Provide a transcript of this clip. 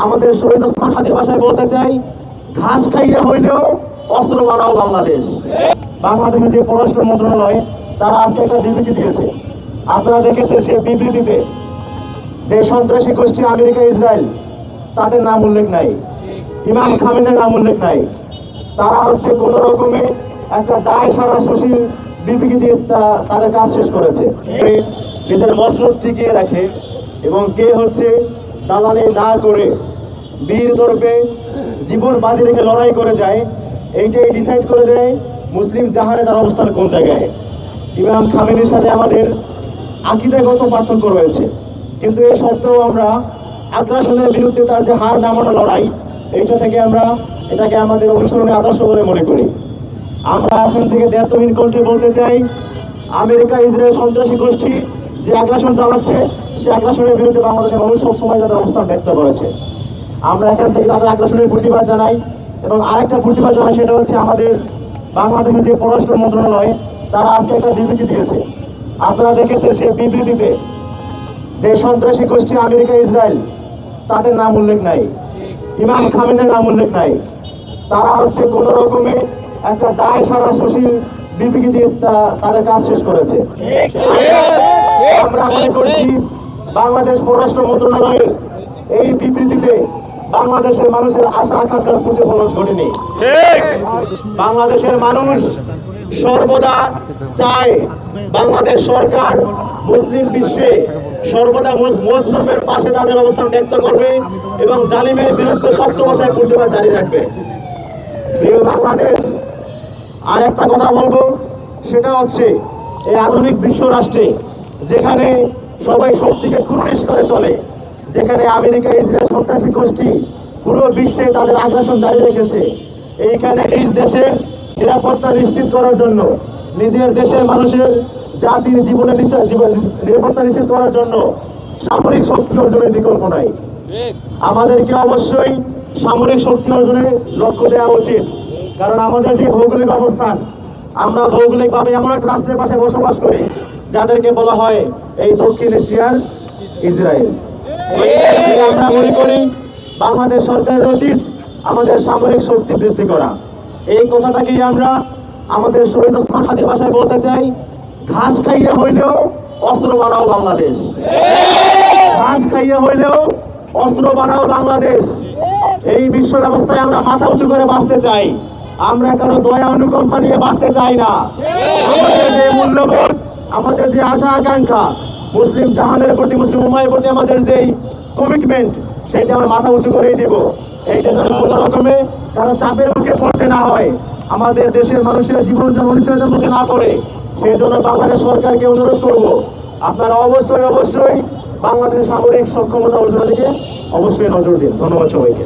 আমাদের শহীদ ওসমান হাদির ভাষায় বলতে চাই, ঘাস খাইয়ে হইলেও অস্ত্র বানাও বাংলাদেশ। বাংলাদেশের যে পররাষ্ট্র মন্ত্রণালয় তারা আজকে একটা বিবৃতি দিয়েছে। আপনারা দেখেছেন সেই বিবৃতিতে যে সন্ত্রাসী গোষ্ঠী আমেরিকা ইসরায়েল তাদের নাম উল্লেখ নাই, ইমাম খামেনের নাম উল্লেখ নাই। তারা হচ্ছে কোন রকমে একটা দায় সারা সুশীল বিবৃতি দিয়ে তারা তাদের কাজ শেষ করেছে। নিজের মসনদ টিকিয়ে রাখে এবং কে হচ্ছে দালালি না করে বীর দর্পে জীবন বাজি রেখে লড়াই করে যায়, এইটাই ডিসাইড করে দেয় মুসলিম জাহানে তার অবস্থান কোন জায়গায়। ইমাম খামেনির সাথে আমাদের আকীদাগত পার্থক্য রয়েছে, কিন্তু এ সত্ত্বেও আমরা আগ্রাসনের বিরুদ্ধে তার যে হার নামানো লড়াই, এইটা থেকে আমরা এটাকে আমাদের অনুসরণের আদর্শ বলে মনে করি। আমরা এখন থেকে দ্ব্যর্থহীন কণ্ঠে বলতে চাই, আমেরিকা ইসরায়েল সন্ত্রাসী গোষ্ঠী যে আগ্রাসন চালাচ্ছে সে আগ্রাসনের বিরুদ্ধে বাংলাদেশের মানুষ সবসময় তাদের অবস্থান ব্যক্ত করেছে। আমরা এখান থেকে তাদের আগ্রাসনের প্রতিবাদ জানাই এবং আরেকটা প্রতিবাদ জানাই, সেটা হচ্ছে আমাদের বাংলাদেশের যে পররাষ্ট্র মন্ত্রণালয় তারা আজকে একটা বিবৃতি দিয়েছে। আপনারা দেখেছেন সেই বিবৃতিতে যে সন্ত্রাসী গোষ্ঠী আমেরিকা ইসরায়েল তাদের নাম উল্লেখ নাই, ইমাম খামেনের নাম উল্লেখ নাই। তারা হচ্ছে কোন রকমে একটা দায় সারা সুশীল বিবৃতি দিয়ে তারা তাদের কাজ শেষ করেছে। আমরা মনে করছি বাংলাদেশ পররাষ্ট্র মন্ত্রণালয়ের এই বিবৃতিতে বাংলাদেশের মানুষের আশা আকাঙ্ক্ষার প্রতিফলন ঘটেনি। বাংলাদেশের মানুষ সর্বদা চায় বাংলাদেশ সরকার মুসলিম বিশ্বে সর্বদা মজলুমের পাশে তাদের অবস্থান ব্যক্ত করবে এবং জালিমের বিরুদ্ধে শক্ত ভাষায় প্রতিবাদ জারি রাখবে। প্রিয় বাংলাদেশ, আর একটা কথা বলবো, সেটা হচ্ছে এই আধুনিক বিশ্ব রাষ্ট্রে যেখানে সবাই শক্তিকে কুর্নিশ করে চলে, যেখানে আমেরিকা ইসরায়েল সন্ত্রাসী গোষ্ঠী পুরো বিশ্বে তাদের আগ্রাসন জারি রেখেছে, এইখানে নিজ দেশের নিরাপত্তা নিশ্চিত করার জন্য, নিজের দেশের মানুষের জাতির জীবনের নিরাপত্তা নিশ্চিত করার জন্য সামরিক শক্তি অর্জনের বিকল্প নাই। আমাদেরকে অবশ্যই সামরিক শক্তি অর্জনের লক্ষ্য দেওয়া উচিত, কারণ আমাদের যে ভৌগোলিক অবস্থান, আমরা ভৌগোলিকভাবে এমন একটা রাষ্ট্রের পাশে বসবাস করি যাদেরকে বলা হয় এই দক্ষিণ এশিয়ার ইসরায়েল। আমরা মনে করি বাংলাদেশ সরকারের উচিত আমাদের সামরিক শক্তি বৃদ্ধি করা। এই কথাটাকেই আমরা আমাদের শহীদ ওসমান হাদির ভাষায় বলতে চাই, ঘাস খাইয়ে হইলেও অস্ত্র বানাও বাংলাদেশ। ঘাস খাইয়ে হইলেও অস্ত্র বানাও বাংলাদেশ। এই বিশ্ব ব্যবস্থায় আমরা মাথা উঁচু করে বাঁচতে চাই, আমরা কারো দয়া অনুকম্পা নিয়ে বাঁচতে চাই না। আমাদের যে মূল্যবোধ, আমাদের যে আশা আকাঙ্ক্ষা, মুসলিম জাহানের প্রতি, মুসলিম উম্মাহের প্রতি আমাদের যেই কমিটমেন্ট, সেইটা আমরা মাথা উঁচু করেই দিব। এইটা যেন কোনো রকমে কারো চাপের মুখে পড়তে না হয়, আমাদের দেশের মানুষের জীবন যেন অনিশ্চয়তার মুখে না পড়ে, সেই জন্য বাংলাদেশ সরকারকে অনুরোধ করব, আপনারা অবশ্যই বাংলাদেশের সামরিক সক্ষমতা অর্জনের দিকে অবশ্যই নজর দিন। ধন্যবাদ সবাইকে।